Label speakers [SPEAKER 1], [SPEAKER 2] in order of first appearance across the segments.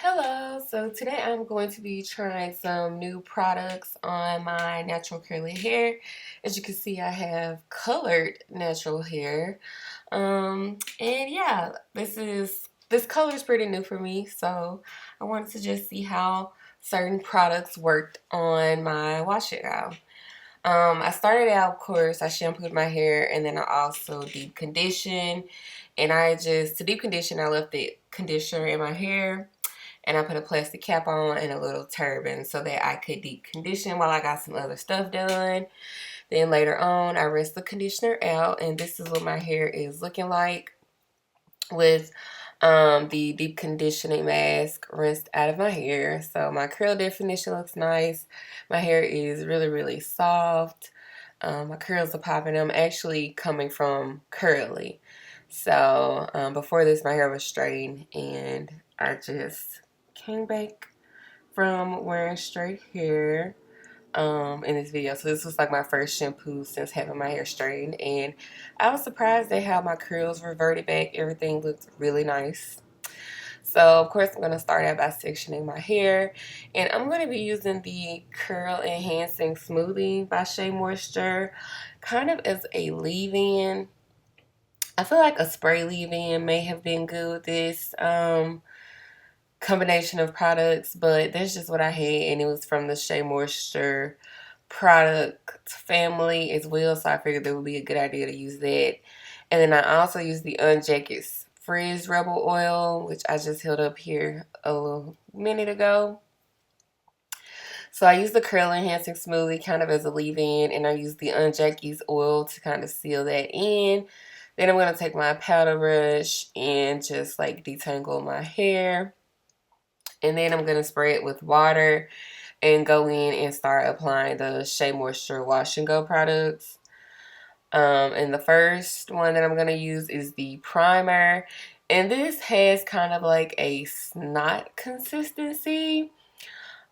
[SPEAKER 1] Hello, so today I'm going to be trying some new products on my natural curly hair. As you can see, I have colored natural hair. And yeah, this color is pretty new for me, so I wanted to just see how certain products worked on my wash it out. I started out, of course, I shampooed my hair and then I also deep conditioned. And to deep condition, I left the conditioner in my hair and I put a plastic cap on and a little turban so that I could deep condition while I got some other stuff done. Then later on, I rinsed the conditioner out, and this is what my hair is looking like with the deep conditioning mask rinsed out of my hair. So my curl definition looks nice. My hair is really, really soft. My curls are popping. I'm actually coming from curly. So before this, my hair was straight, and I just came back from wearing straight hair in this video. So this was like my first shampoo since having my hair straightened, and I was surprised at how my curls reverted back. Everything looked really nice. So of course I'm going to start out by sectioning my hair, and I'm going to be using the Curl Enhancing Smoothie by Shea Moisture kind of as a leave-in. I feel like a spray leave-in may have been good with this combination of products, but that's just what I had, and it was from the Shea Moisture product family as well, so I figured that would be a good idea to use that. And then I also used the Unjacket Frizz Rebel Oil, which I just held up here a little minute ago. So I used the Curl Enhancing Smoothie kind of as a leave-in, and I used the Unjackie's oil to kind of seal that in. Then I'm going to take my powder brush and just like detangle my hair. And then I'm going to spray it with water and go in and start applying the Shea Moisture Wash and Go products. And the first one that I'm going to use is the primer. And this has kind of like a snot consistency.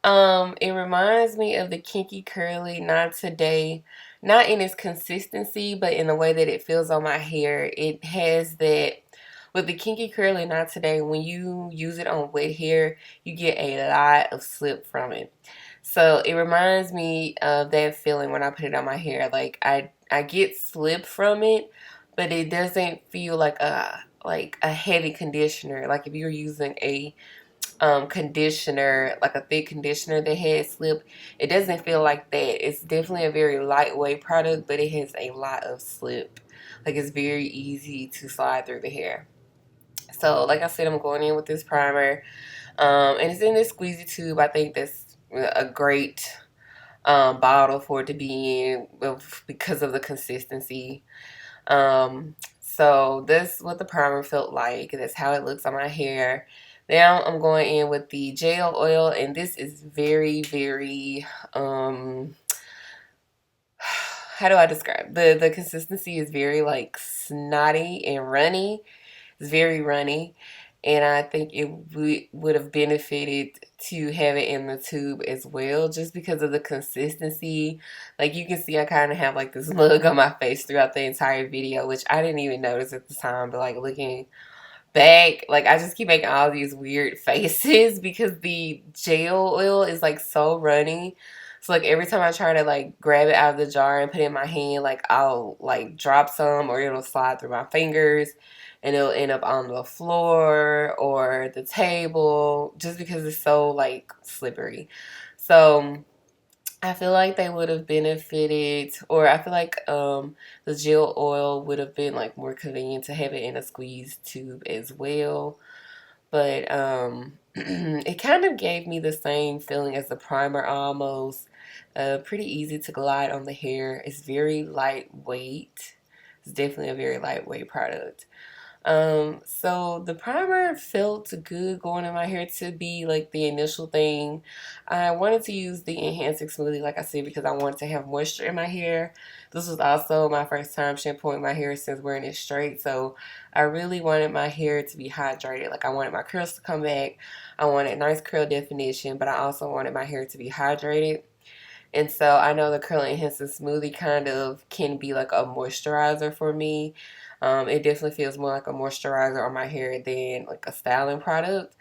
[SPEAKER 1] It reminds me of the Kinky Curly Not Today. Not in its consistency, but in the way that it feels on my hair. It has that, with the Kinky Curly Not Today, when you use it on wet hair, you get a lot of slip from it. So it reminds me of that feeling when I put it on my hair. Like I get slip from it, but it doesn't feel like a heavy conditioner. Like if you're using a conditioner, like a thick conditioner that has slip, it doesn't feel like that. It's definitely a very lightweight product, but it has a lot of slip. Like it's very easy to slide through the hair. So like I said, I'm going in with this primer, and it's in this squeezy tube. I think that's a great bottle for it to be in because of the consistency. So this is what the primer felt like. That's how it looks on my hair. Now I'm going in with the gel oil, and this is very, very, how do I describe? The consistency is very like snotty and runny. It's very runny, and I think it would have benefited to have it in the tube as well, just because of the consistency. Like you can see I kind of have like this mug on my face throughout the entire video, which I didn't even notice at the time, but like looking back, like I just keep making all these weird faces because the gel oil is like so runny. So like every time I try to like grab it out of the jar and put it in my hand, like I'll like drop some, or it'll slide through my fingers and it'll end up on the floor or the table just because it's so like slippery. So I feel like they would have benefited, or I feel like the gel oil would have been like more convenient to have it in a squeeze tube as well. But it kind of gave me the same feeling as the primer almost. Pretty easy to glide on the hair. It's very lightweight. It's definitely a very lightweight product. So the primer felt good going in my hair to be like the initial thing. I wanted to use the Enhancing Smoothie, like I said, because I wanted to have moisture in my hair. This was also my first time shampooing my hair since wearing it straight, so I really wanted my hair to be hydrated. Like I wanted my curls to come back. I wanted nice curl definition, but I also wanted my hair to be hydrated. And so I know the Curl Enhancing Smoothie kind of can be like a moisturizer for me. It definitely feels more like a moisturizer on my hair than like a styling product.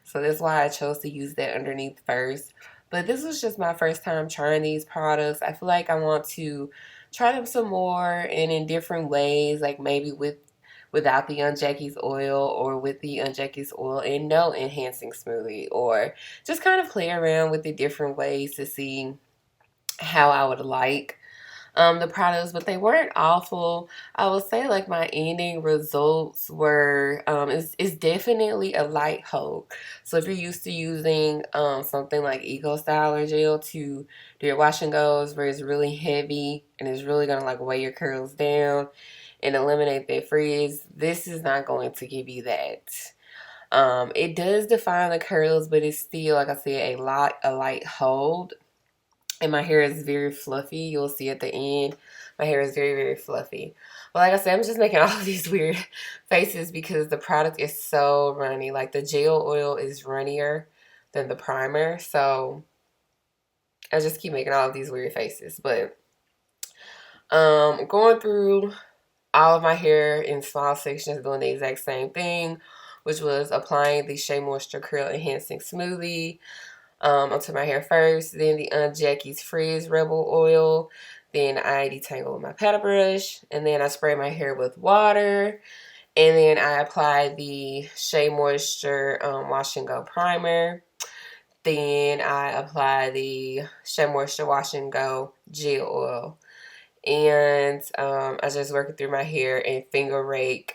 [SPEAKER 1] So that's why I chose to use that underneath first. But this was just my first time trying these products. I feel like I want to try them some more and in different ways, like maybe without the Aunt Jackie's oil or with the Aunt Jackie's oil and no enhancing smoothie, or just kind of play around with the different ways to see how I would like the products, but they weren't awful. I would say like my ending results were it's definitely a light hold. So if you're used to using something like Eco Styler gel to do your wash and goes, where it's really heavy and it's really gonna like weigh your curls down and eliminate that frizz, this is not going to give you that. It does define the curls, but it's still, like I said, a light hold. And my hair is very fluffy. You'll see at the end, my hair is very, very fluffy. But like I said, I'm just making all of these weird faces because the product is so runny. Like the gel oil is runnier than the primer. So I just keep making all of these weird faces. But going through all of my hair in small sections doing the exact same thing, which was applying the Shea Moisture Curl Enhancing Smoothie onto my hair first, then the Aunt Jackie's Frizz Rebel Oil, then I detangle with my paddle brush, and then I spray my hair with water, and then I apply the Shea Moisture Wash and Go Primer, then I apply the Shea Moisture Wash and Go Gel Oil, and I just work it through my hair and finger rake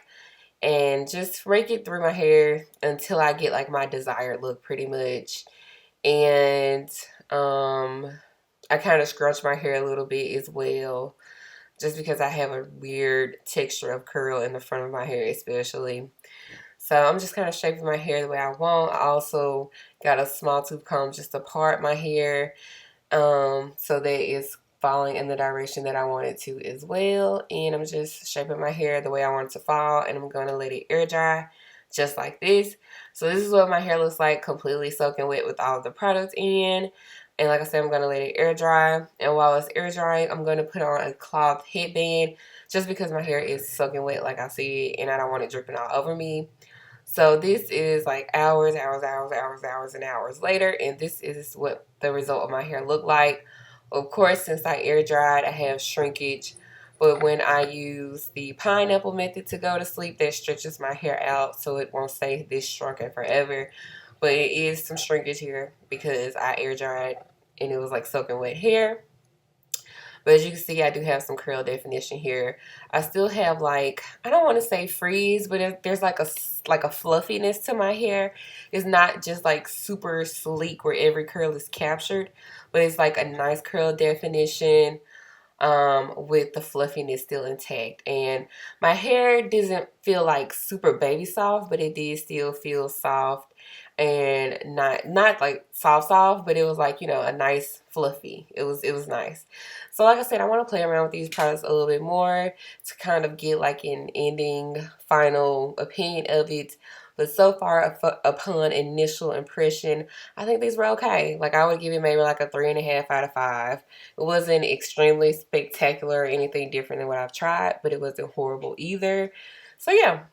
[SPEAKER 1] and just rake it through my hair until I get like my desired look pretty much. And I kind of scrunch my hair a little bit as well, just because I have a weird texture of curl in the front of my hair especially. So I'm just kind of shaping my hair the way I want. I also got a small tooth comb just to part my hair so that it's falling in the direction that I want it to as well. And I'm just shaping my hair the way I want it to fall, and I'm going to let it air dry just like this. So this is what my hair looks like, completely soaking wet with all of the products in. And like I said, I'm going to let it air dry. And while it's air drying, I'm going to put on a cloth headband just because my hair is soaking wet, like I said, and I don't want it dripping all over me. So this is like hours and hours later, and this is what the result of my hair looked like. Of course, since I air dried, I have shrinkage, but when I use the pineapple method to go to sleep, that stretches my hair out so it won't stay this shrunken forever. But it is some shrinkage here because I air dried and it was like soaking wet hair. But as you can see, I do have some curl definition here. I still have like, I don't want to say frizz, but there's like a fluffiness to my hair. It's not just like super sleek where every curl is captured, but it's like a nice curl definition with the fluffiness still intact. And my hair doesn't feel like super baby soft, but it did still feel soft and not like soft, but it was like, you know, a nice fluffy. It was nice. So like I said, I want to play around with these products a little bit more to kind of get like an ending final opinion of it. But so far, upon initial impression, I think these were okay. Like I would give it maybe like a 3.5 out of 5. It wasn't extremely spectacular or anything different than what I've tried, but it wasn't horrible either. So yeah,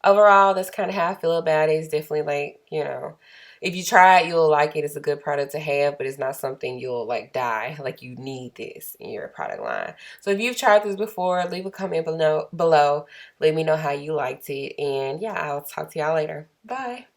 [SPEAKER 1] overall, that's kind of how I feel about it. It's definitely like, you know, if you try it, you'll like it. It's a good product to have, but it's not something you'll like die. Like you need this in your product line. So if you've tried this before, leave a comment below. Let me know how you liked it. And yeah, I'll talk to y'all later. Bye.